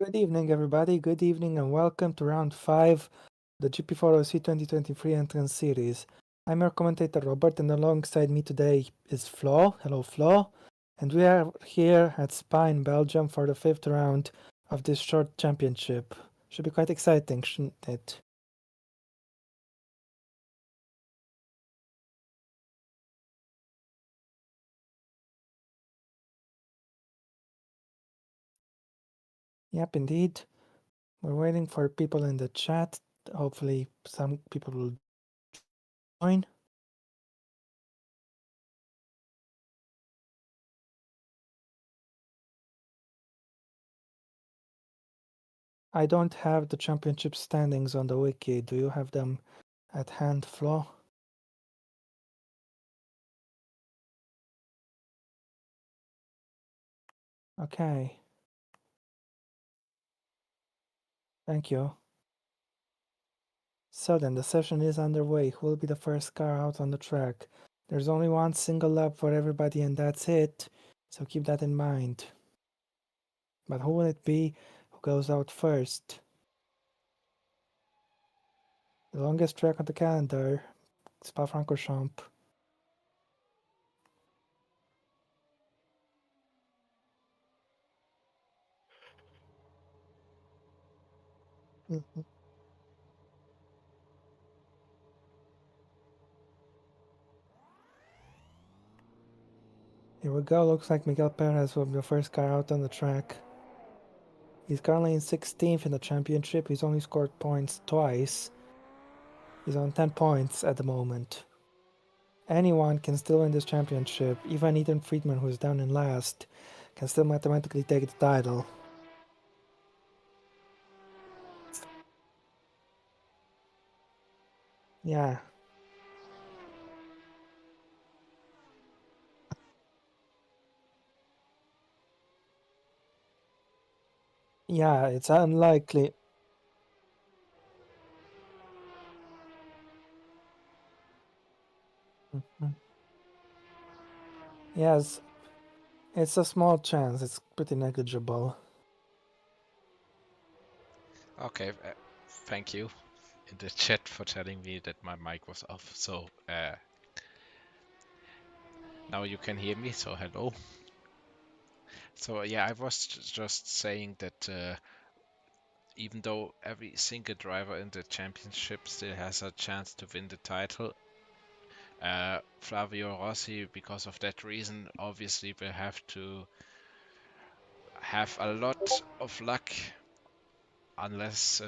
Good evening, everybody. Good evening, and welcome to round 5, the GP4 OC 2023 entrance series. I'm your commentator, Robert, and alongside me today is Flo. Hello, Flo. And we are here at Spa in Belgium for the 5th round of this short championship. Should be quite exciting, shouldn't it? Yep, indeed. We're waiting for people in the chat. Hopefully, some people will join. I don't have the championship standings on the wiki. Do you have them at hand, Flo? Okay, thank you. So then the session is underway. Who will be the first car out on the track? There's only one single lap for everybody and that's it. So keep that in mind. But who will it be who goes out first? The longest track on the calendar, Spa-Francorchamps. Mhm. Here we go. Looks like Miguel Perez will be the first car out on the track. He's currently in 16th in the championship. He's only scored points twice. He's on 10 points at the moment. Anyone can still win this championship. Even Ethan Friedman, who is down in last, can still mathematically take the title. Yeah. Yeah, it's unlikely. Mhm. Yes, it's a small chance. It's pretty negligible. Okay, thank you in the chat for telling me that my mic was off. So now you can hear me. So hello. So yeah, I was just saying that even though every single driver in the championship still has a chance to win the title, Flavio Rossi, because of that reason, obviously will have to have a lot of luck unless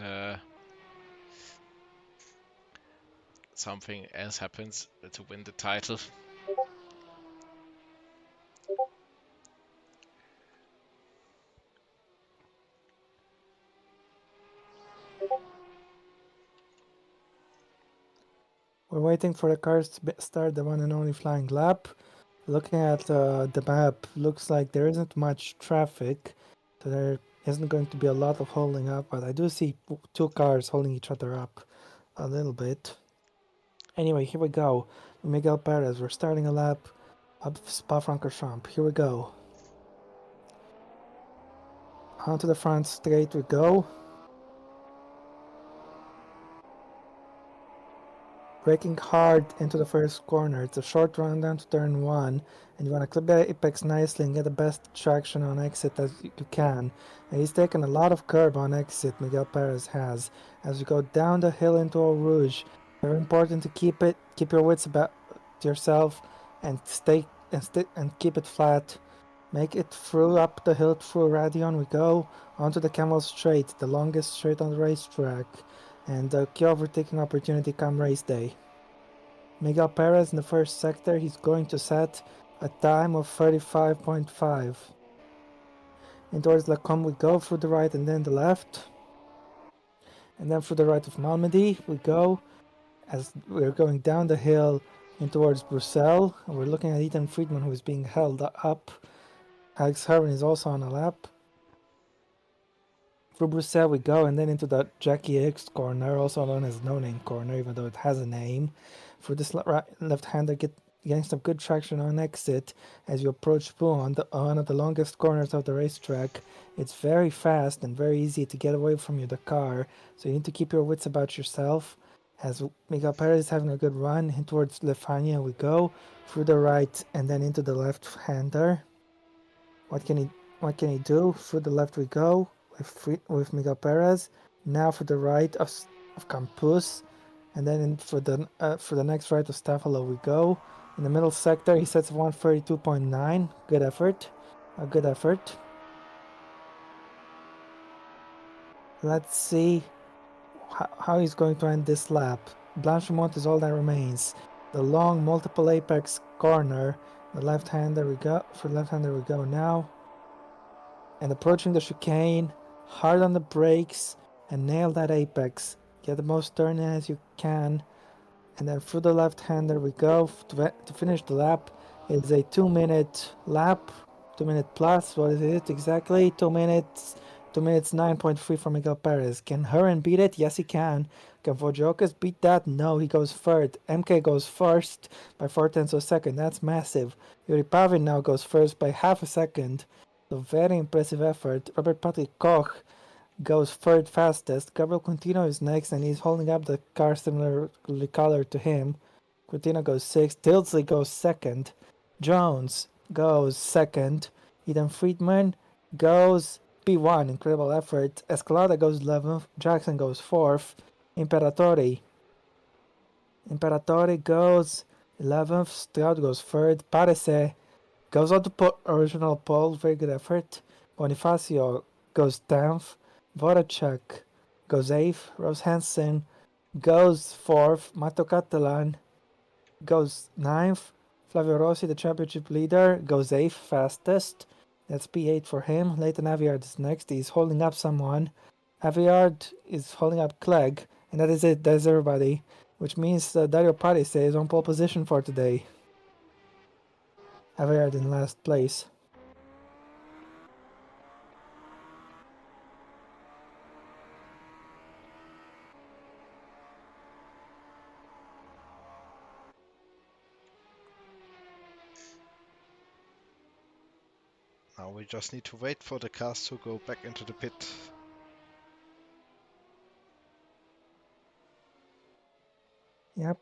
something else happens to win the title. We're waiting for the cars to start the one and only flying lap. Looking at the map, looks like there isn't much traffic, so there isn't going to be a lot of holding up, but I do see two cars holding each other up a little bit. Anyway, here we go. Miguel Perez, we're starting a lap of Spa-Francorchamps. Here we go. Onto the front straight we go. Braking hard into the first corner. It's a short run down to turn 1, and you want to clip the apex nicely and get the best traction on exit as you can. And he's taken a lot of curb on exit, Miguel Perez has. As you go down the hill into Eau Rouge, very important to keep your wits about yourself and and keep it flat. Make it through up the hill through Radion we go, onto the Camel Straight, the longest straight on the racetrack, and the key overtaking opportunity come race day. Miguel Perez in the first sector, he's going to set a time of 35.5. And towards Lacombe we go through the right and then the left. And then through the right of Malmedy we go as we're going down the hill in towards Bruxelles. And we're looking at Ethan Friedman who is being held up. Alex Herman is also on a lap. Through Bruxelles we go and then into the Jackie X corner, also known as No Name Corner, even though it has a name. For this left-hander getting some good traction on exit as you approach Poo on one of the longest corners of the racetrack. It's very fast and very easy to get away from you, the car, so you need to keep your wits about yourself. As Miguel Perez is having a good run in towards Lefania, we go through the right and then into the left-hander. What can he do? Through the left we go with Miguel Perez. Now for the right of Campus, and then for the next right of Stafalo we go. In the middle sector he sets 132.9. Good effort, a good effort. Let's see how he's going to end this lap. Blanchimont is all that remains. The long multiple apex corner. The left-hander we go. For left-hander we go now. And approaching the chicane, hard on the brakes, and nail that apex. Get the most turn in as you can, and then through the left-hander we go to finish the lap. It's a 2-minute lap, 2-minute plus. What is it exactly? 2 minutes, 2 minutes 9.3 for Miguel Perez. Can Hurin beat it? Yes, he can. Can Vojokas beat that? No, he goes third. MK goes first by 4/10 of a second. That's massive. Yuri Pavin now goes first by half a second. So very impressive effort. Robert Patrick Koch goes third fastest. Gabriel Quintino is next and he's holding up the car similarly colored to him. Quintino goes sixth. Tilsley goes second. Jones goes second. Eden Friedman goes P1. Incredible effort. Escalada goes 11th. Jackson goes 4th. Imperatori. Imperatori goes 11th. Stroud goes 3rd. Parece goes on to original pole. Very good effort. Bonifacio goes 10th. Voracek goes 8th. Rose Hansen goes 4th. Mato Catalan goes 9th. Flavio Rossi, the championship leader, goes 8th fastest. That's P8 for him. Leighton Aviard is next. He's holding up someone. Aviard is holding up Clegg. And that is it. That's everybody. Which means Dario Parise is on pole position for today. Aviard in last place. Now we just need to wait for the cars to go back into the pit. Yep.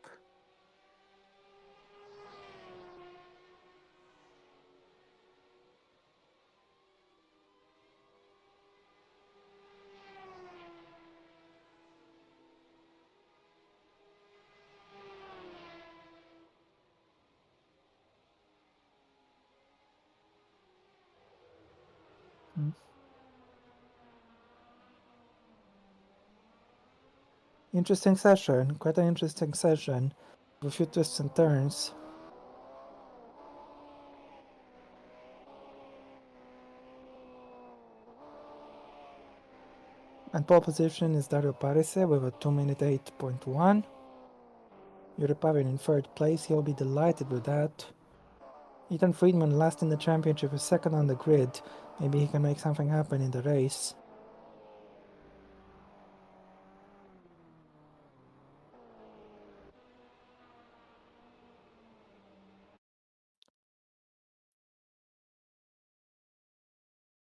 Interesting session. Quite an interesting session. With a few twists and turns. And pole position is Dario Parise with a 2-minute 8.1. Yuri Pavin in third place. He'll be delighted with that. Ethan Friedman last in the championship is second on the grid. Maybe he can make something happen in the race.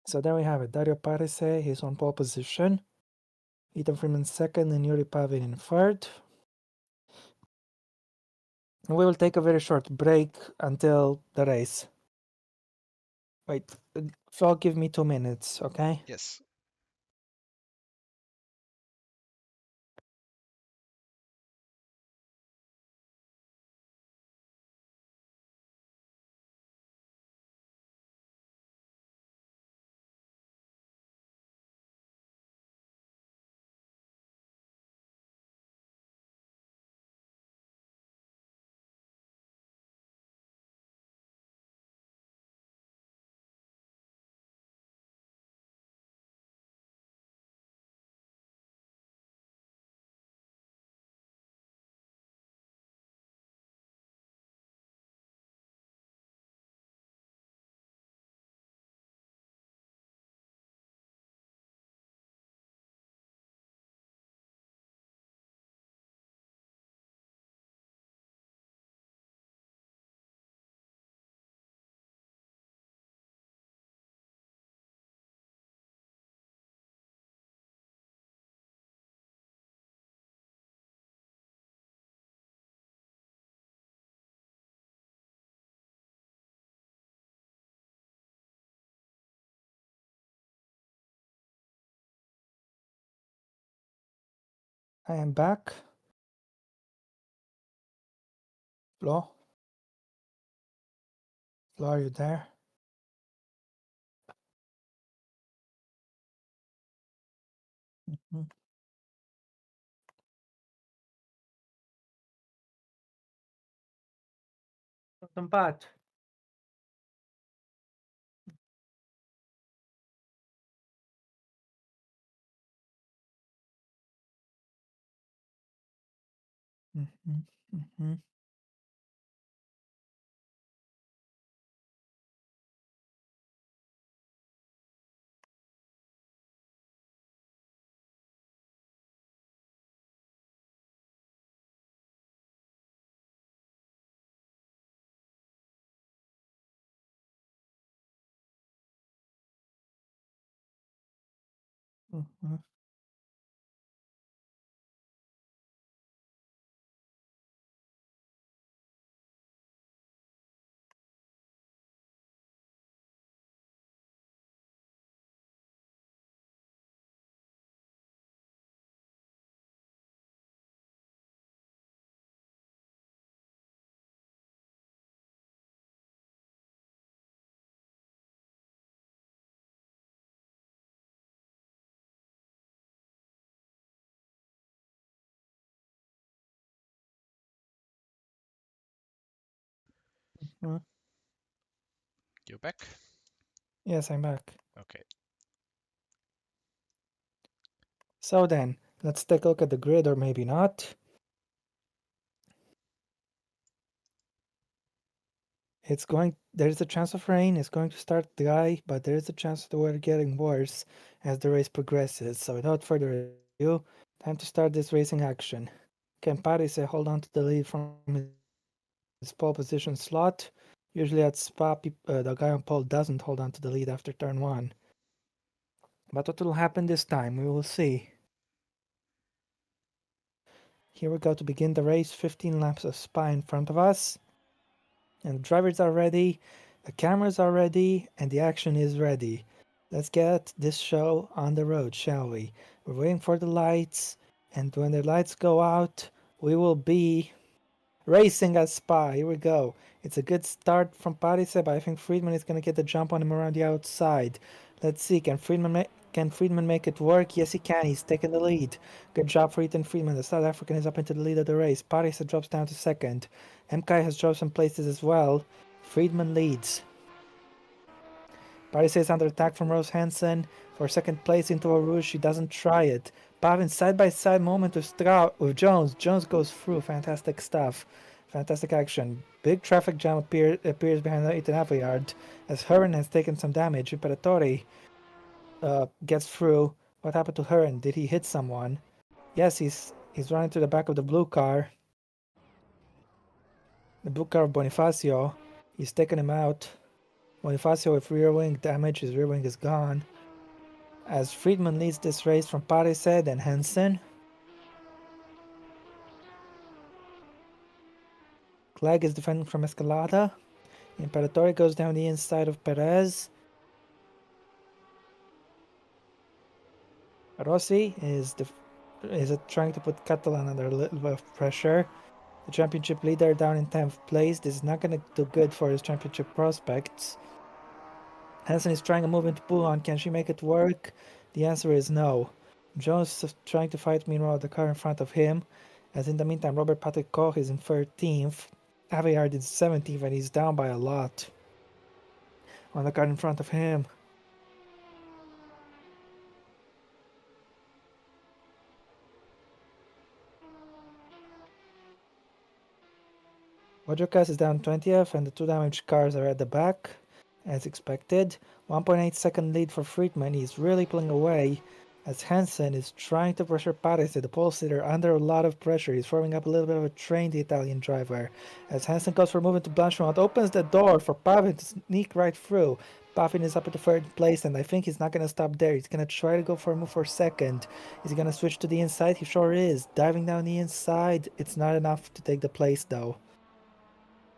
So there we have it. Dario Parise, he's on pole position. Ethan Friedman second and Yuri Pavin in third. And we will take a very short break until the race. Wait, Phil, give me 2 minutes, okay? Yes. I am back. Flo? Flo, are you there? Mhm. Welcome back. Mhm, mhm, mhm. Mhm. You're back? Yes, I'm back. Okay. So then, let's take a look at the grid, or maybe not. There's a chance of rain. It's going to start dry, but there is a chance of the weather getting worse as the race progresses. So without further ado, time to start this racing action. Can Paris hold on to the lead from his pole position slot? Usually at Spa, the guy on pole doesn't hold on to the lead after turn one. But what will happen this time? We will see. Here we go to begin the race. 15 laps of Spa in front of us. And the drivers are ready, the cameras are ready, and the action is ready. Let's get this show on the road, shall we? We're waiting for the lights, and when the lights go out, we will be racing at Spa. Here we go. It's a good start from Paris, but I think Friedman is going to get the jump on him around the outside. Let's see, can Friedman make it work? Yes, he can. He's taking the lead. Good job for Ethan Friedman. The South African is up into the lead of the race. Paris drops down to second. MK has dropped some places as well. Friedman leads. Paris is under attack from Rose Hansen for second place into a Rouge. She doesn't try it. Pavin side-by-side moment with Jones. Jones goes through. Fantastic stuff. Fantastic action. Big traffic jam appears behind Ethan Aveyard as Hearn has taken some damage. Imperatori gets through. What happened to Hearn? Did he hit someone? Yes, he's running to the back of the blue car. The blue car of Bonifacio. He's taken him out. Bonifacio with rear wing damage. His rear wing is gone. As Friedman leads this race from Parised and Hansen. Clegg is defending from Escalada. Imperatori goes down the inside of Perez. Rossi is trying to put Catalan under a little bit of pressure. The championship leader down in 10th place. This is not going to do good for his championship prospects. Hansen is trying to move into Poulan. Can she make it work? The answer is no. Jones is trying to fight meanwhile the car in front of him. As in the meantime, Robert Patrick Koch is in 13th. Aveyard is 17th and he's down by a lot on the car in front of him. Wajokas is down 20th and the two damaged cars are at the back, as expected. 1.8 second lead for Friedman. He's really pulling away as Hansen is trying to pressure Paris, the pole sitter, under a lot of pressure. He's forming up a little bit of a train, the Italian driver. As Hansen goes for a move into Blanchimont, opens the door for Pavin to sneak right through. Pavin is up at the third place, and I think he's not going to stop there. He's going to try to go for a move for second. Is he going to switch to the inside? He sure is. Diving down the inside. It's not enough to take the place, though.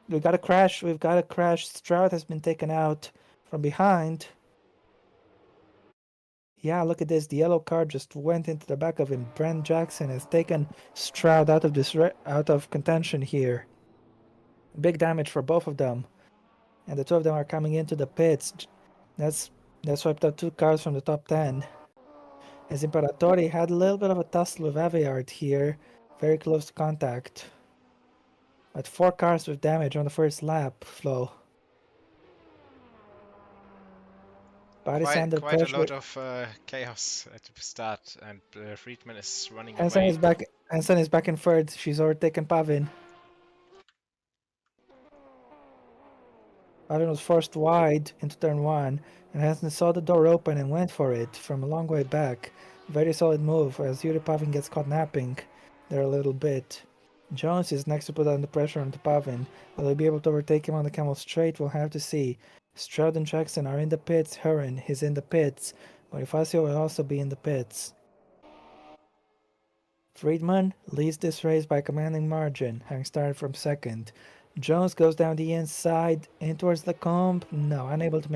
We've got a crash. We've got a crash. Stroud has been taken out from behind. Yeah, look at this. The yellow car just went into the back of him. Brent Jackson has taken Stroud out of out of contention here. Big damage for both of them, and the two of them are coming into the pits. That's that's wiped out two cars from the top 10. As Imperatori had a little bit of a tussle with Aveyard here, very close to contact. But four cars with damage on the first lap, Flo. Body's under Quite a lot pressure. of chaos at the start, and Friedman is running Hansen away. is back. Hansen is back in third. She's overtaken Pavin. Pavin was forced wide into turn one, and Hansen saw the door open and went for it from a long way back. Very solid move as Yuri Pavin gets caught napping there a little bit. Jones is next to put under pressure onto Pavin. Will he be able to overtake him on the Camel Straight? We'll have to see. Stroud and Jackson are in the pits. Heron is in the pits. Bonifacio will also be in the pits. Friedman leads this race by a commanding margin, having started from second. Jones goes down the inside in towards the comb. No, unable to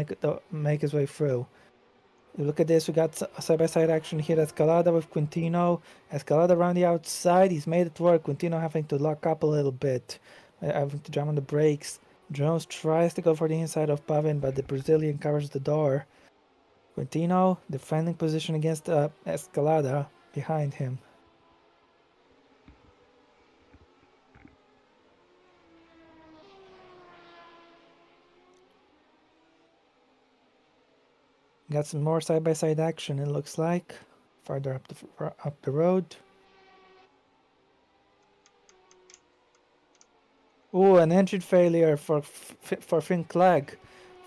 make his way through. You look at this, we got side-by-side action here. Escalada with Quintino. Escalada around the outside. He's made it work. Quintino having to lock up a little bit, having to jam on the brakes. Jones tries to go for the inside of Pavin, but the Brazilian covers the door. Quintino defending position against Escalada behind him. Got some more side-by-side action, it looks like, farther up the road. Ooh, an engine failure for Finn Clegg.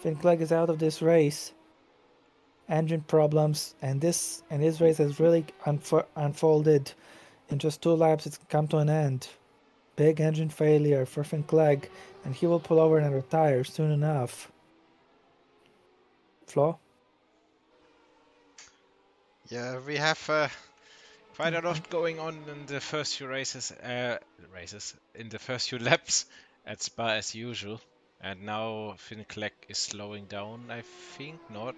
Finn Clegg is out of this race. Engine problems, and his race has really unfolded. In just 2 laps, it's come to an end. Big engine failure for Finn Clegg, and he will pull over and retire soon enough. Flo? Yeah, we have quite a lot going on in the first few in the first few laps at Spa as usual. And now Finclack is slowing down, I think. Not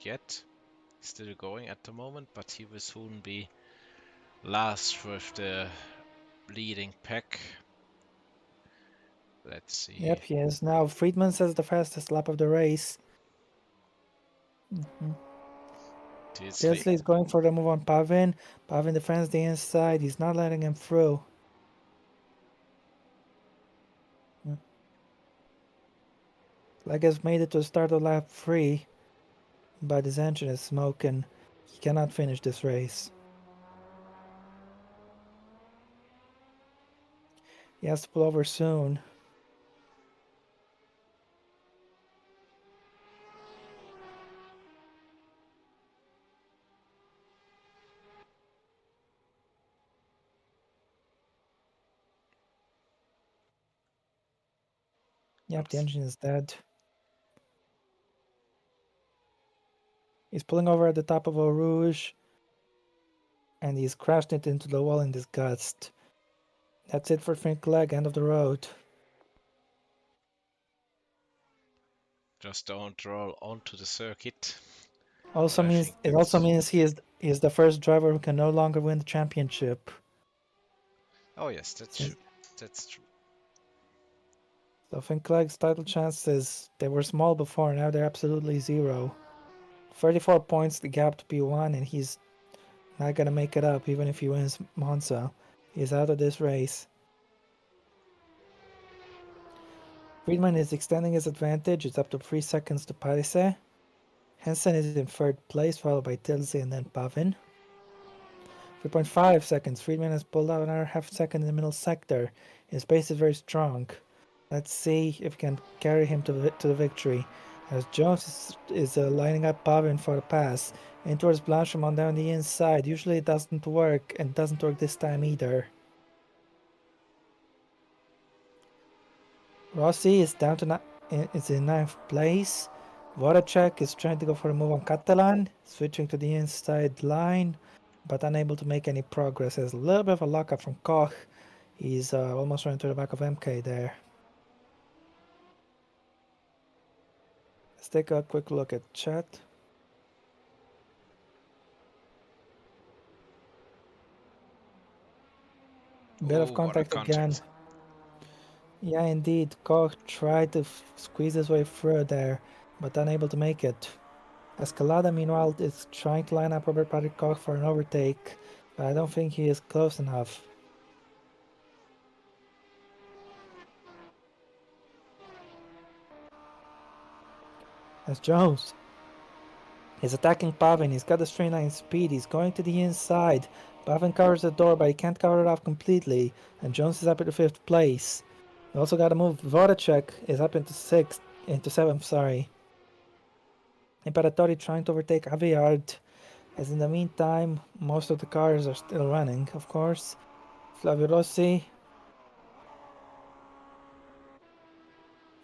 yet. Still going at the moment, but he will soon be last with the leading pack. Let's see. Yep, he is now. Friedman says the fastest lap of the race. Tilsley. Tilsley is going for the move on Pavin. Pavin defends the inside. He's not letting him through. Leg has made it to the start of lap 3, but his engine is smoking. He cannot finish this race. He has to pull over soon. Yep, the engine is dead. He's pulling over at the top of Eau Rouge, and he's crashed it into the wall in disgust. That's it for Fink Leg, end of the road. Just don't roll onto the circuit. Also I means think it also that's. means he is the first driver who can no longer win the championship. Oh yes, that's Since true. That's true. so Fink Leg's title chances, they were small before, now they're absolutely zero. 34 points the gap to P1, and he's not gonna make it up even if he wins Monza. He's out of this race. Friedman is extending his advantage. It's up to 3 seconds to Parise. Hansen is in third place, followed by Tilsey and then Pavin. 3.5 seconds. Friedman has pulled out another half second in the middle sector. His pace is very strong. Let's see if we can carry him to the victory. As Jones is lining up Pavin for the pass. In towards Blanchimont down the inside. Usually it doesn't work, and it doesn't work this time either. Rossi is down to is in 9th place. Voracek is trying to go for a move on Catalan, switching to the inside line, but unable to make any progress. There's a little bit of a lockup from Koch. He's almost running to the back of MK there. Let's take a quick look at chat. Bit of Oh, what a contact again. contact. Yeah, indeed. Koch tried to squeeze his way through there, but unable to make it. Escalada, meanwhile, is trying to line up Robert Patrick Koch for an overtake, but I don't think he is close enough. As Jones is attacking Pavin, he's got a straight line speed, he's going to the inside. Pavin covers the door, but he can't cover it off completely, and Jones is up into 5th place. We also got to move. Voracek is up into 7th, sorry. Imperatori trying to overtake Aveyard, as in the meantime, most of the cars are still running, of course. Flavio Rossi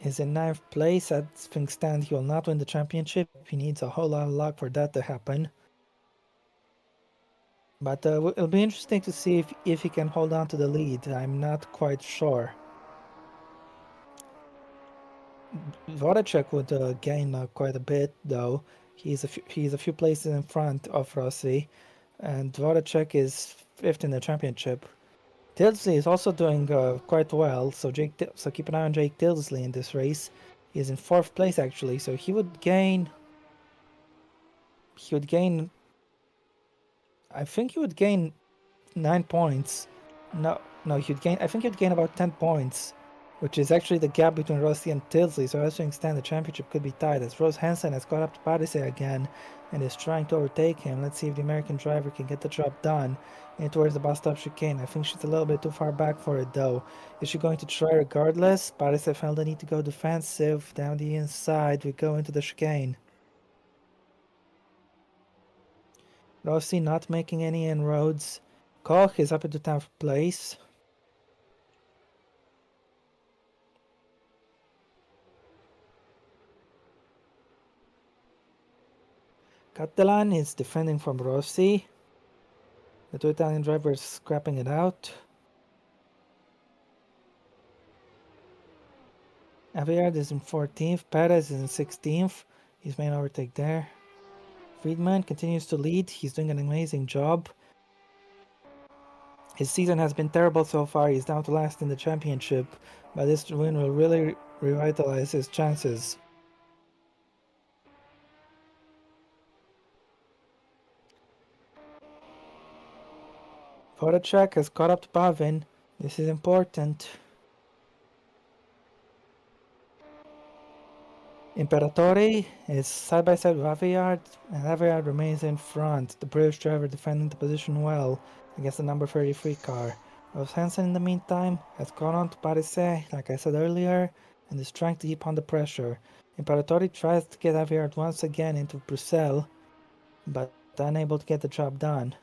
is in 9th place. As things stand, he will not win the championship. He needs a whole lot of luck for that to happen. But it'll be interesting to see if he can hold on to the lead. I'm not quite sure. Voracek would gain quite a bit, though. He's a few places in front of Rossi, and Voracek is 5th in the championship. Tilsley is also doing quite well, so keep an eye on Jake Tilsley in this race. He's in 4th place actually, so he would gain. He would gain. I think he would gain 9 points. No, he'd gain. I think he'd gain about 10 points, which is actually the gap between Rossi and Tilsley. So as things stand, the championship could be tied. As Rose Hansen has caught up to Parise again and is trying to overtake him. Let's see if the American driver can get the job done. And towards the bus stop chicane. I think she's a little bit too far back for it though. Is she going to try regardless? Parise felt the need to go defensive. Down the inside, we go into the chicane. Rossi not making any inroads. Koch is up into 10th place. Catalan is defending from Rossi. The two Italian drivers scrapping it out. Aveyard is in 14th. Perez is in 16th. He's made an overtake there. Friedman continues to lead. He's doing an amazing job. His season has been terrible so far. He's down to last in the championship, but this win will really revitalize his chances. Voracek has caught up to Pavin. This is important. Imperatori is side by side with Aveyard, and Aveyard remains in front. The British driver defending the position well against the number 33 car. Rose Hansen, in the meantime, has gone on to Parise, like I said earlier, and is trying to keep on the pressure. Imperatori tries to get Aveyard once again into Bruxelles, but unable to get the job done.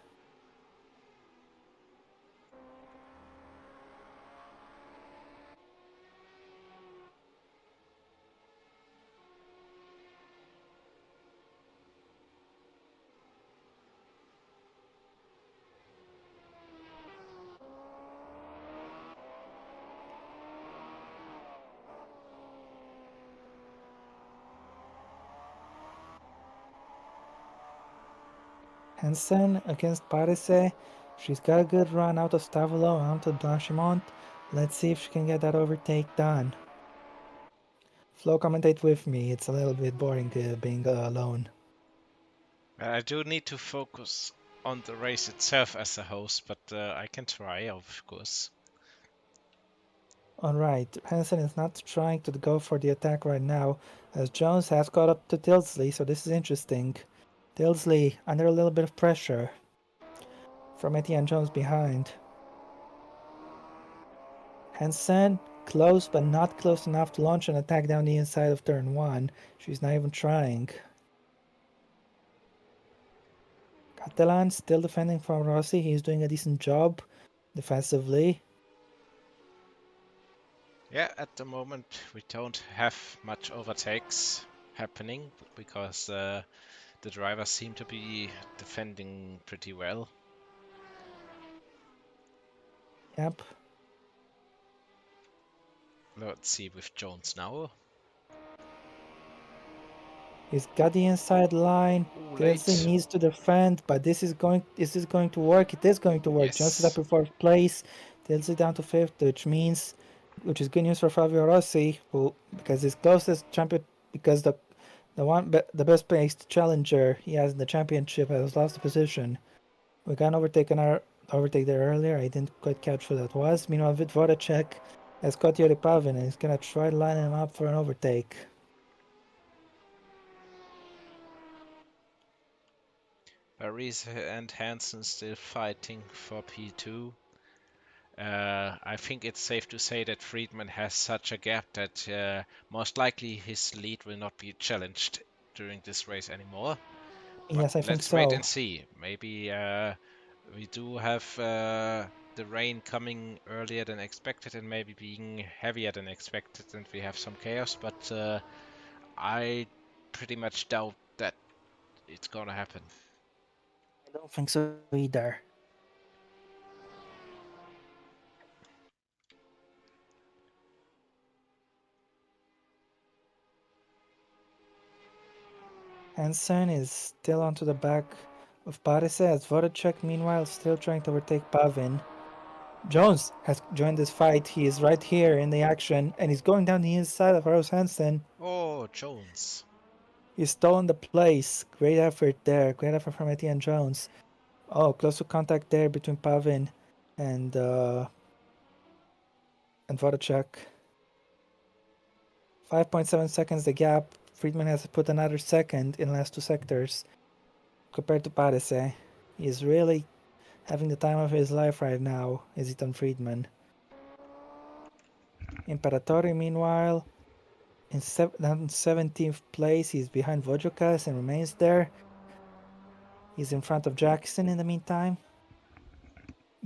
Hansen against Parise. She's got a good run out of Stavolo onto Blanchimont. Let's see if she can get that overtake done. Flo, commentate with me. It's a little bit boring being alone. I do need to focus on the race itself as a host, but I can try, of course. Alright, Hansen is not trying to go for the attack right now, as Jones has caught up to Tilsley, so this is interesting. Tilsley under a little bit of pressure from Etienne Jones behind. Hansen close, but not close enough to launch an attack down the inside of turn 1. She's not even trying. Catalan still defending from Rossi. He's doing a decent job defensively. Yeah, at the moment we don't have much overtakes happening because the drivers seem to be defending pretty well. Yep. Let's see with Jones now. He's got the inside line. Tilsley needs to defend, but this is going to work. It is going to work. Jones is up Yes. in 4th place. TLC down to 5th, which is good news for Fabio Rossi, who, because his closest champion, because the best placed challenger he has in the championship has lost the position. We got overtake there earlier. I didn't quite catch who that was. Meanwhile, with Voracek has got Yuri Pavin and he's gonna try to line him up for an overtake. Paris and Hansen still fighting for P2. I think it's safe to say that Friedman has such a gap that most likely his lead will not be challenged during this race anymore. But Yes, I think let's wait and so. see. Maybe we do have the rain coming earlier than expected and maybe being heavier than expected, and we have some chaos. But I pretty much doubt that it's gonna happen. I don't think so either. Hansen is still onto the back of Parise as Voracek meanwhile still trying to overtake Pavin. Jones has joined this fight. He is right here in the action and he's going down the inside of Rose Hansen. Oh, Jones. He's stolen the place. Great effort there. Great effort from Etienne Jones. Oh, close to contact there between Pavin and Voracek. 5.7 seconds the gap. Friedman has to put another second in last two sectors compared to Parise. He's really having the time of his life right now, is Ethan Friedman. Imperatori, meanwhile, in 17th place, he's behind Vojokas and remains there. He's in front of Jackson in the meantime.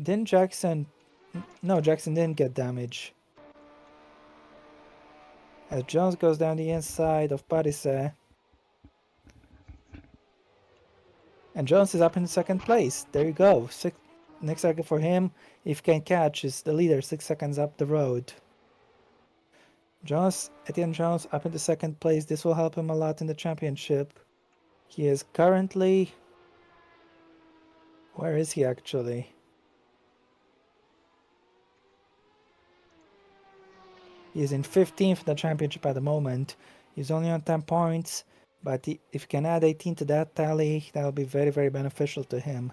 Didn't Jackson... No, Jackson didn't get damage. As Jones goes down the inside of Parise. And Jones is up in second place. There you go. Next target for him, if he can catch, is the leader 6 seconds up the road. Etienne Jones up into second place. This will help him a lot in the championship. He is currently... Where is he actually? He is in 15th in the championship at the moment. He's only on 10 points, but if he can add 18 to that tally, that will be very, very beneficial to him.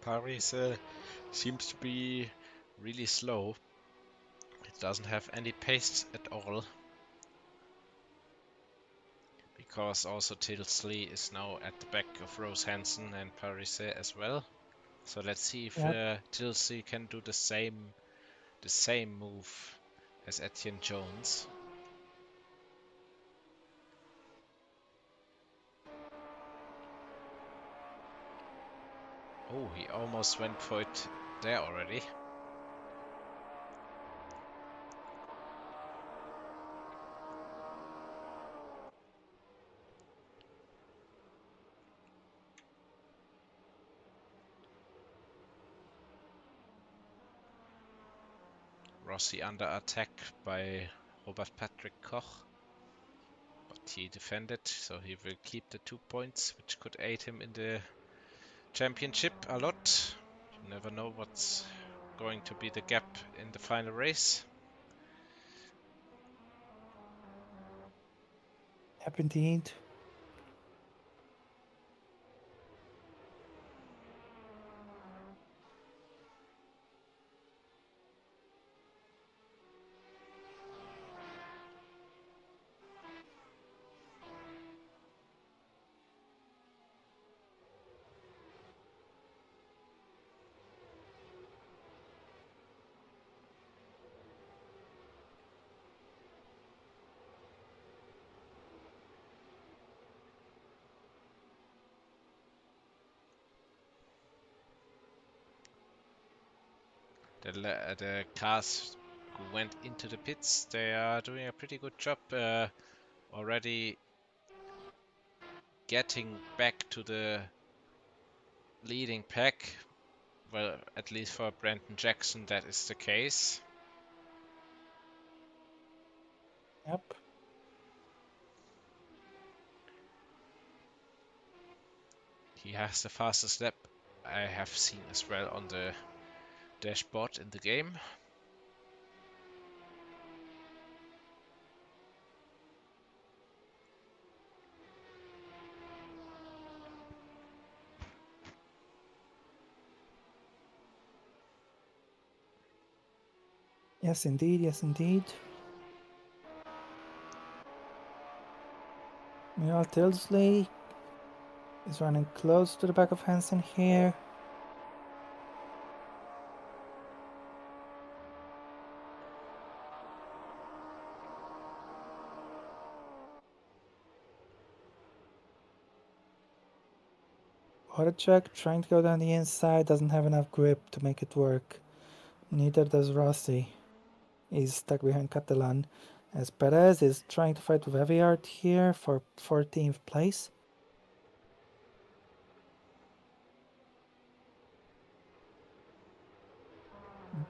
Paris seems to be really slow. It doesn't have any pace at all. Because also Tilsley is now at the back of Rose Hansen and Paris as well. So let's see if Yep. Tilsley can do the same move as Etienne Jones. Oh, he almost went for it there already. Rossi under attack by Robert Patrick Koch. But he defended, so he will keep the 2 points, which could aid him in the championship a lot. You never know what's going to be the gap in the final race. Yep, indeed. The cars who went into the pits, they are doing a pretty good job already getting back to the leading pack. Well, at least for Brandon Jackson, that is the case. Yep. He has the fastest lap I have seen as well on the dashboard in the game. Yes, indeed. Yes, indeed. Meanwhile, Tilsley is running close to the back of Hansen here. Horacek trying to go down the inside, doesn't have enough grip to make it work. Neither does Rossi. He's stuck behind Catalan. As Perez is trying to fight with Eviart here for 14th place. Mm.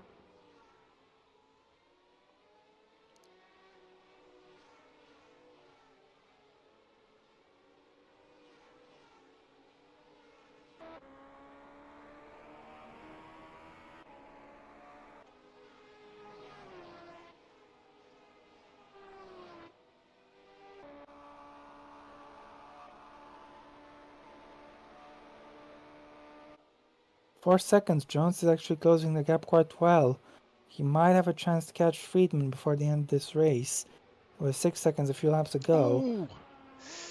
4 seconds. Jones is actually closing the gap quite well. He might have a chance to catch Friedman before the end of this race. With 6 seconds, a few laps to go. Ooh!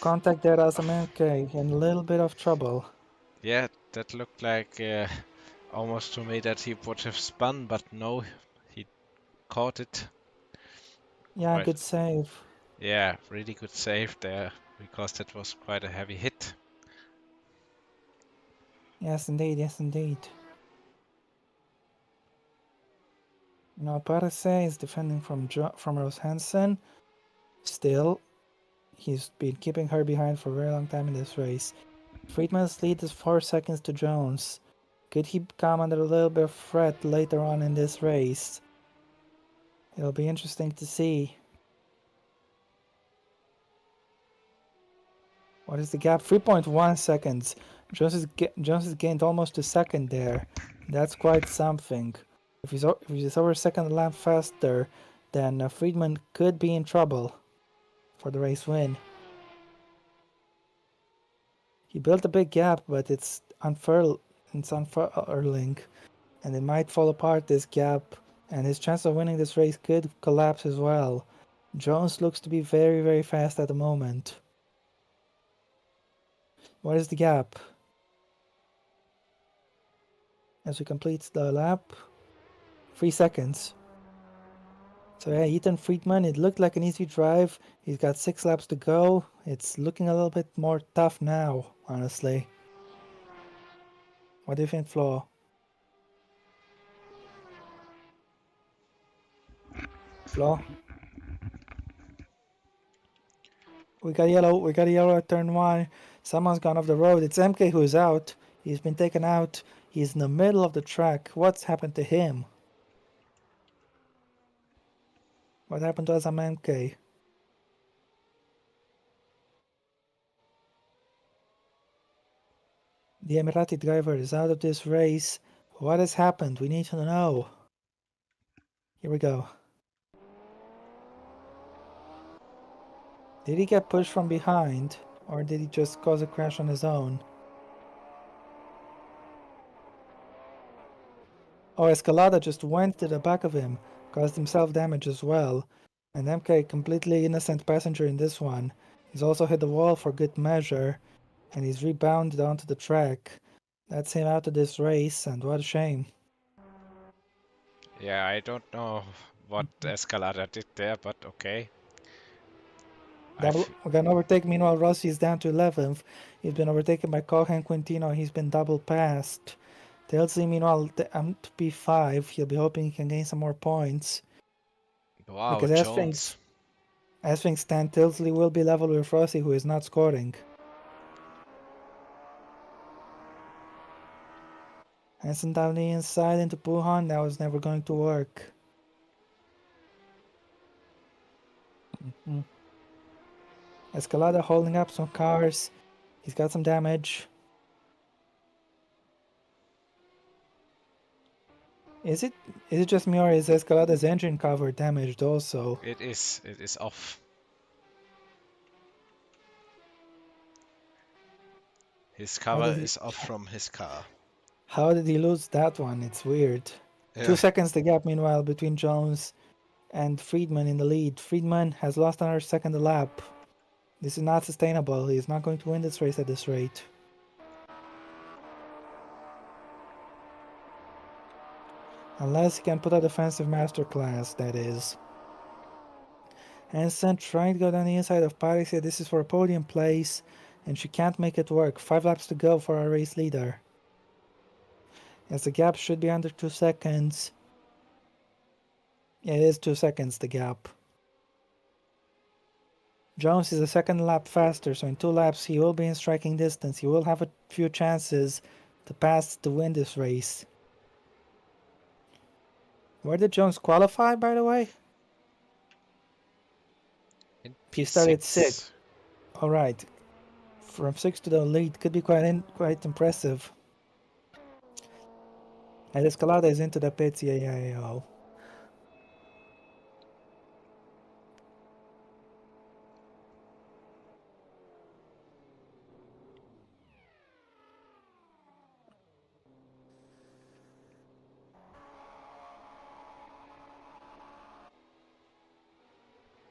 Contact there as a MK in a little bit of trouble. Yeah, that looked like almost to me that he would have spun, but no, he caught it. Yeah, Quite, good save. yeah, really good save there because that was quite a heavy hit. Yes, indeed. Yes, indeed. Now Parase is defending from Rose Hansen. Still, he's been keeping her behind for a very long time in this race. Friedman's lead is 4 seconds to Jones. Could he come under a little bit of threat later on in this race? It'll be interesting to see. What is the gap? 3.1 seconds. Jones has gained almost a second there. That's quite something. If he's over a second a lap faster, then Friedman could be in trouble for the race win. He built a big gap, but it's unfurling, and it might fall apart, this gap, and his chance of winning this race could collapse as well. Jones looks to be very, very fast at the moment. What is the gap? As we complete the lap, 3 seconds. So yeah, Ethan Friedman, it looked like an easy drive. He's got 6 laps to go. It's looking a little bit more tough now, honestly. What do you think, Flo? Flo? We got a yellow at turn 1. Someone's gone off the road. It's MK who's out. He's been taken out. He's in the middle of the track. What's happened to him? What happened to Azam MK? The Emirati driver is out of this race. What has happened? We need to know. Here we go. Did he get pushed from behind? Or did he just cause a crash on his own? Oh, Escalada just went to the back of him, caused himself damage as well. And MK, completely innocent passenger in this one. He's also hit the wall for good measure, and he's rebounded onto the track. That's him out of this race, and what a shame. Yeah, I don't know what Escalada did there, but okay. We got an overtake. Meanwhile, Rossi is down to 11th. He's been overtaken by Cohen Quintino. He's been double passed. Tilsley, meanwhile, to P5. He'll be hoping he can gain some more points. Wow, Because Jones. as things stand, Tilsley will be level with Rossi, who is not scoring. Hansen down the inside into Puhan. That was never going to work. Mm. Escalada holding up some cars. He's got some damage. Is it just me, or is Escalada's engine cover damaged also? It is off. His How cover did he is off from his car. lose that one? It's weird. Yeah. 2 seconds the gap meanwhile between Jones and Friedman in the lead. Friedman has lost another second a lap. This is not sustainable. He's not going to win this race at this rate. Unless he can put a defensive masterclass, that is. Hansen trying to go down the inside of Paris. This is for a podium place, and she can't make it work. 5 laps to go for our race leader. As the gap should be under 2 seconds. Yeah, it is 2 seconds, the gap. Jones is a second lap faster, so in 2 laps he will be in striking distance. He will have a few chances to pass to win this race. Where did Jones qualify, by the way? In He started 6th. P6. Alright. From 6th to the lead could be quite impressive. And Escalada is into the pits, yeah.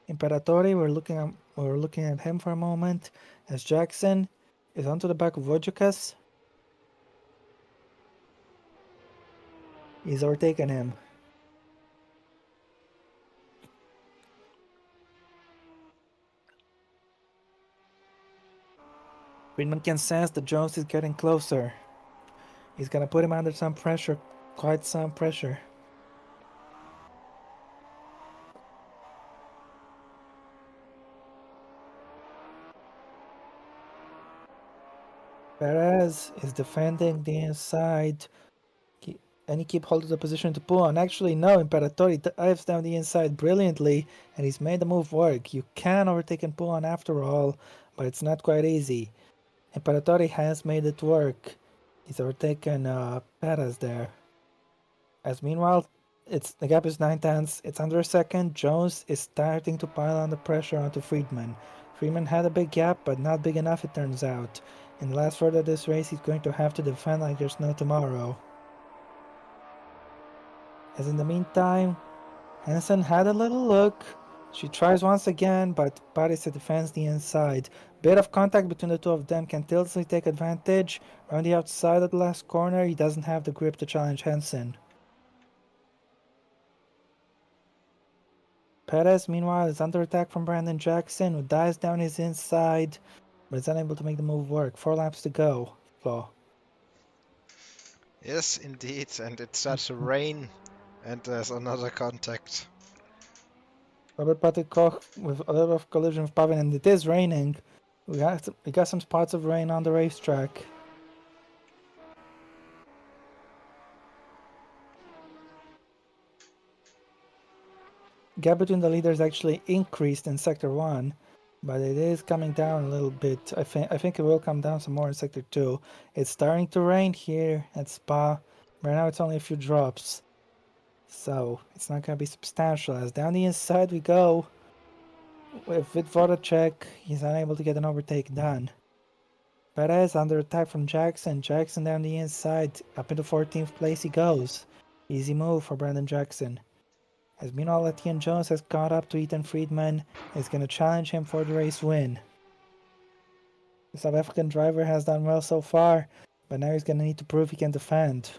Imperatori, we're looking at him for a moment, as Jackson is onto the back of Wojciech's. He's overtaken him. Friedman can sense that Jones is getting closer. He's gonna put him under some pressure, quite some pressure. Perez is defending the inside, and he keep holding the position to pull on. Actually, no, Imperatori dives down the inside brilliantly, and he's made the move work. You can overtake and pull on after all, but it's not quite easy. Imperatori has made it work. He's overtaken Perez there. As meanwhile, the gap is 9 tenths. It's under a second. Jones is starting to pile on the pressure onto Friedman. Friedman had a big gap, but not big enough, it turns out. In the last third of this race, he's going to have to defend like there's no tomorrow. As in the meantime, Hansen had a little look. She tries once again, but Paris defends the inside. Bit of contact between the two of them. Can Tilsley take advantage? Around the outside of the last corner, he doesn't have the grip to challenge Hansen. Perez, meanwhile, is under attack from Brandon Jackson, who dives down his inside, but is unable to make the move work. 4 laps to go. Flaw. Yes, indeed. And it starts to rain, and there's another contact. Robert Patrick Koch with a little of collision with Pavin, and it is raining. We got some spots of rain on the racetrack. Gap between the leaders actually increased in Sector 1, but it is coming down a little bit. I think it will come down some more in Sector 2. It's starting to rain here at Spa. Right now it's only a few drops, so it's not going to be substantial. As down the inside we go. With Vodacek, he's unable to get an overtake done. Perez under attack from Jackson. Jackson down the inside. Up into 14th place he goes. Easy move for Brandon Jackson. As meanwhile, Etienne Jones has caught up to Ethan Friedman and is going to challenge him for the race win. The South African driver has done well so far, but now he's going to need to prove he can defend.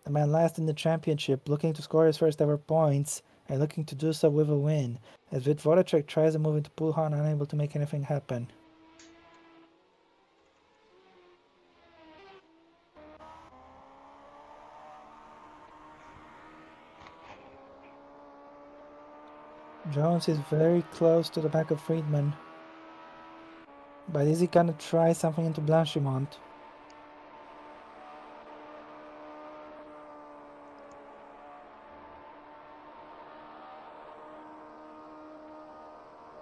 The man last in the championship, looking to score his first ever points, and looking to do so with a win, as Vodacek tries to move into Pulhan, unable to make anything happen. Jones is very close to the back of Friedman. But is he gonna try something into Blanchimont?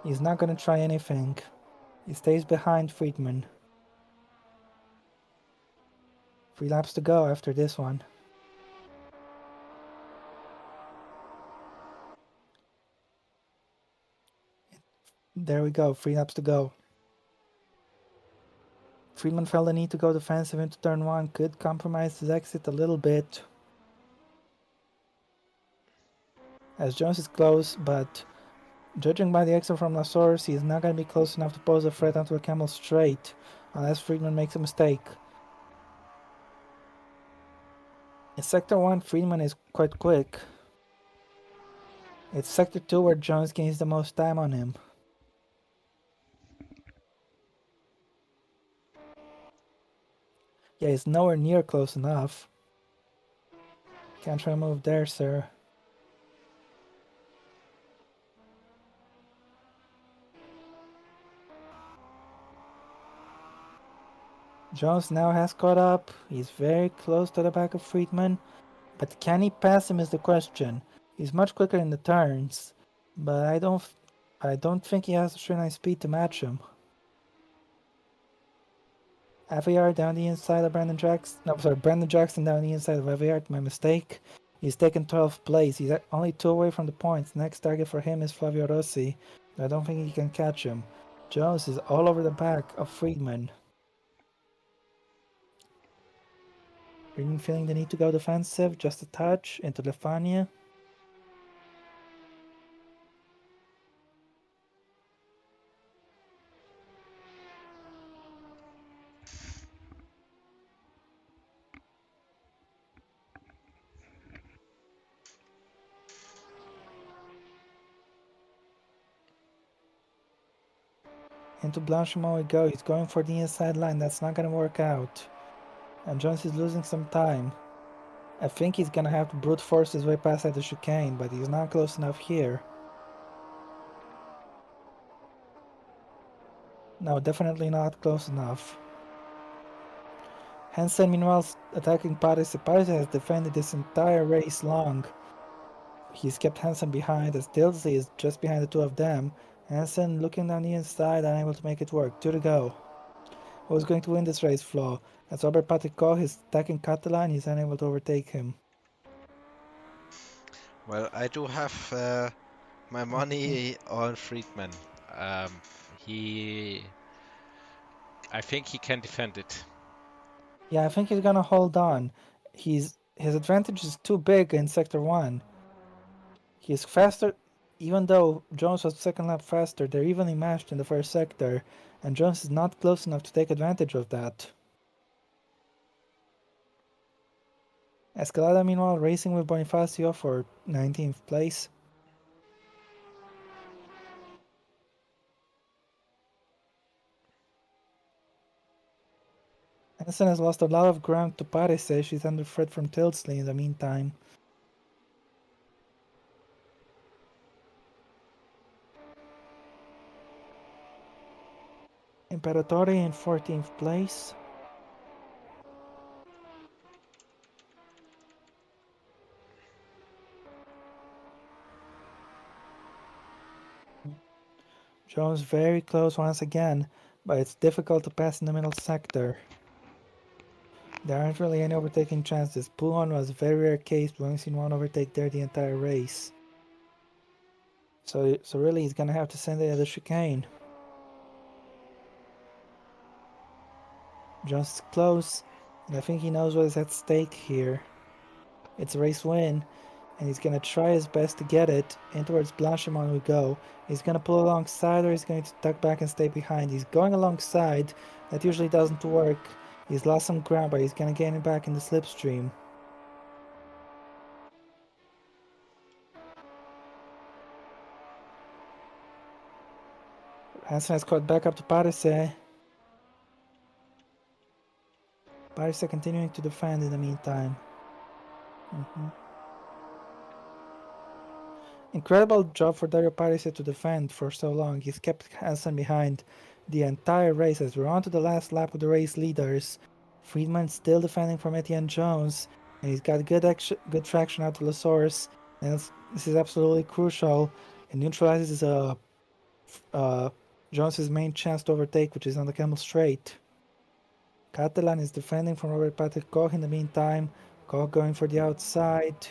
He's not gonna try anything. He stays behind Friedman. 3 laps to go after this one. There we go, 3 laps to go. Friedman felt the need to go defensive into turn 1, could compromise his exit a little bit. As Jones is close, but judging by the exit from La Source, he is not going to be close enough to pose a threat onto a Camel straight, unless Friedman makes a mistake. In Sector 1, Friedman is quite quick. It's Sector 2 where Jones gains the most time on him. Yeah, he's nowhere near close enough. Can't try a move there, sir. Jones now has caught up. He's very close to the back of Friedman. But can he pass him is the question. He's much quicker in the turns, but I don't think he has the straight line speed to match him. Aviar down the inside of Brandon Jackson. No, sorry, Brandon Jackson down the inside of Aviar. My mistake. He's taken 12th place. He's only 2 away from the points. Next target for him is Flavio Rossi. I don't think he can catch him. Jones is all over the back of Friedman. Friedman feeling the need to go defensive, just a touch into Lefania. Into Blanchimont we go. He's going for the inside line. That's not going to work out. And Jones is losing some time. I think he's going to have to brute force his way past at the chicane, but he's not close enough here. No, definitely not close enough. Hansen, meanwhile, attacking Paris. Paris has defended this entire race long. He's kept Hansen behind as Dilsey is just behind the two of them. Hansen looking down the inside, unable to make it work. 2 to go. Who's going to win this race, Flo? As Robert Patrico is attacking Catalan, he's unable to overtake him. Well, I do have my money on Friedman. He, I think he can defend it. Yeah, I think he's gonna hold on. His advantage is too big in Sector 1. He's faster, even though Jones was second lap faster, they're evenly matched in the first sector, and Jones is not close enough to take advantage of that. Escalada, meanwhile, racing with Bonifacio for 19th place. Anderson has lost a lot of ground to Paris. She's under threat from Tilsley in the meantime. Imperatori in 14th place. Jones very close once again, but it's difficult to pass in the middle sector. There aren't really any overtaking chances. Pouhon was a very rare case. We've only seen one overtake there the entire race. So really he's gonna have to send it at the chicane. Jones is close, and I think he knows what is at stake here. It's a race win, and he's gonna try his best to get it. In towards Blanchimont we go. He's gonna pull alongside, or he's going to tuck back and stay behind. He's going alongside. That usually doesn't work. He's lost some ground, but he's gonna gain it back in the slipstream. Hansen has caught back up to Parise. Parise continuing to defend in the meantime. Incredible job for Dario Parise to defend for so long. He's kept Hansen behind the entire race as we're on to the last lap of the race leaders. Friedman still defending from Etienne Jones, and he's got good traction out to La Source. And this is absolutely crucial. It neutralizes a uh, Jones's main chance to overtake, which is on the Camel Straight. Catalan is defending from Robert Patrick Koch in the meantime. Koch going for the outside.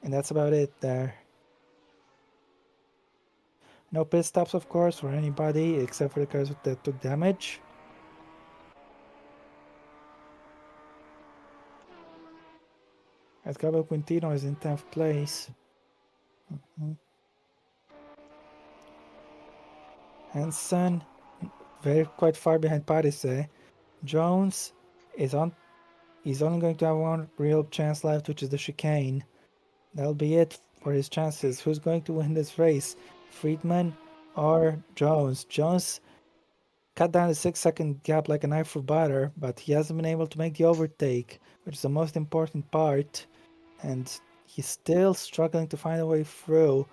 And that's about it there. No pit stops, of course, for anybody except for the cars that took damage. As Gabriel Quintino is in 10th place. Hansen, very quite far behind Paris. Jones is on. He's only going to have one real chance left, which is the chicane. That'll be it for his chances. Who's going to win this race? Friedman or Jones? Jones cut down the 6 second gap like a knife through butter, but he hasn't been able to make the overtake, which is the most important part. And he's still struggling to find a way through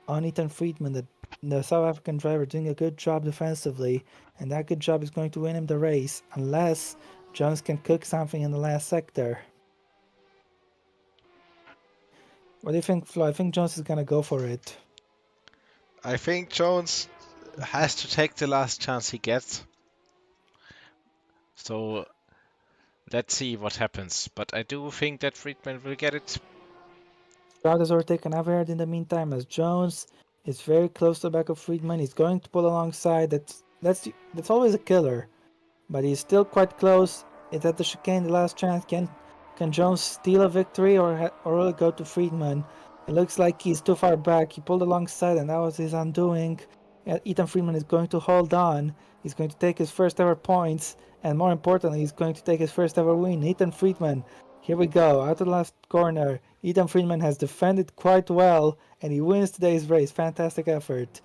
on Ethan Friedman, the South African driver, doing a good job defensively, and that good job is going to win him the race, unless Jones can cook something in the last sector. What do you think, Flo? I think Jones is gonna go for it. I think Jones has to take the last chance he gets. So let's see what happens. But I do think that Friedman will get it. Stroud has overtaken Aveyard in the meantime, as Jones is very close to the back of Friedman. He's going to pull alongside. That's always a killer, but he's still quite close. It's at the chicane, the last chance. Can Jones steal a victory, or will it go to Friedman? It looks like he's too far back. He pulled alongside, and that was his undoing. Ethan Friedman is going to hold on. He's going to take his first ever points, and more importantly, he's going to take his first ever win. Ethan Friedman, here we go, out of the last corner. Ethan Friedman has defended quite well, and he wins today's race. Fantastic effort.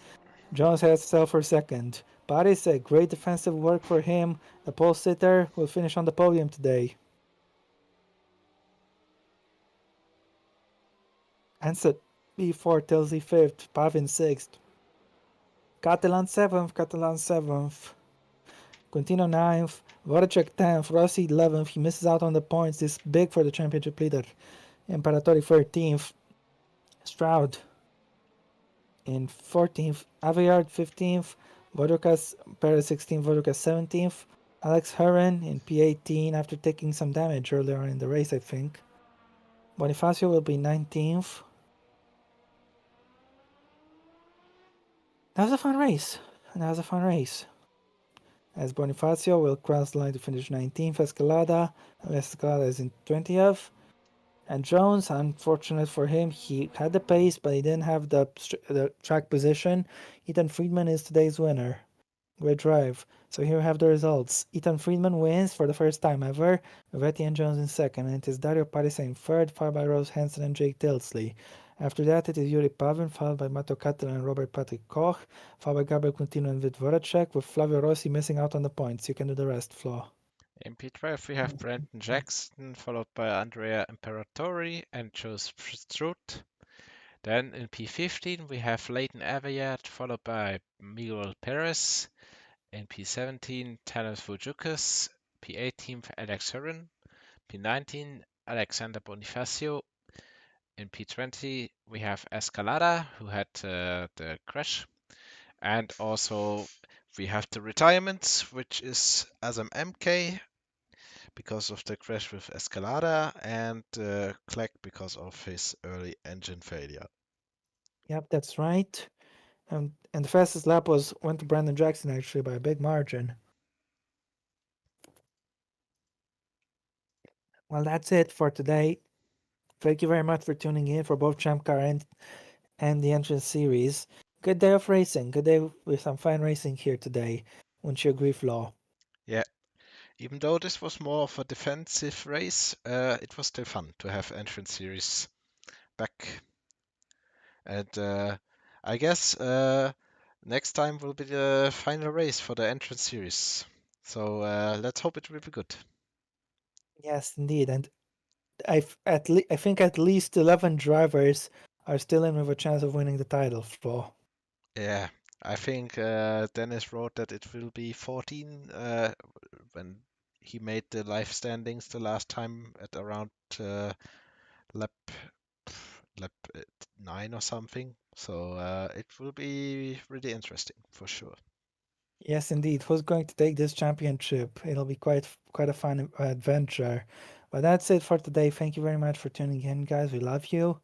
Jones has to sell for second. Paris, a great defensive work for him. The pole sitter will finish on the podium today. Ansett B4 Tilsey 5th, Pavin 6th. Catalan 7th. Quintino 9th. Voracek 10th. Rossi 11th. He misses out on the points. This is big for the championship leader. Imperatori 13th. Stroud in 14th. Aveyard 15th. Vodocas Perez 16th. Vodocas 17th. Alex Herren in P18 after taking some damage earlier on in the race, I think. Bonifacio will be 19th. That was a fun race. As Bonifacio will cross the line to finish 19th. Escalada is in 20th. And Jones, unfortunate for him, he had the pace, but he didn't have the track position. Ethan Friedman is today's winner. Great drive. So here we have the results. Ethan Friedman wins for the first time ever. Vettel and Jones in second. And it is Dario Paris in third, followed by Rose Hansen and Jake Tilsley. After that, it is Yuri Pavin, followed by Mato Catalan and Robert Patrick Koch, followed by Gabriel Quintino and Vid Voracek, with Flavio Rossi missing out on the points. You can do the rest, Flo. In P12 we have Brandon Jackson, followed by Andrea Imperatori and Joseph Strutt. Then in P15 we have Leighton Aveyard, followed by Miguel Perez. In P17, Tanis Vujukas. P18, Alex Herren. P19, Alexander Bonifacio. In P20, we have Escalada, who had the crash. And also, we have the retirements, which is Azam MK because of the crash with Escalada, and Clegg because of his early engine failure. Yep, that's right. And the fastest lap went to Brandon Jackson actually by a big margin. Well, that's it for today. Thank you very much for tuning in for both Champ Car and the Entrance Series. Good day of racing. Good day with some fine racing here today. Wouldn't you agree, Flo? Yeah, even though this was more of a defensive race, it was still fun to have entrance series back. And I guess next time will be the final race for the entrance series. So let's hope it will be good. Yes, indeed. And I think at least 11 drivers are still in with a chance of winning the title, Flo. Yeah, I think Dennis wrote that it will be 14 when he made the live standings the last time at around lap lap 9 or something. So it will be really interesting for sure. Yes, indeed. Who's going to take this championship? It'll be quite a fun adventure. But that's it for today. Thank you very much for tuning in, guys. We love you.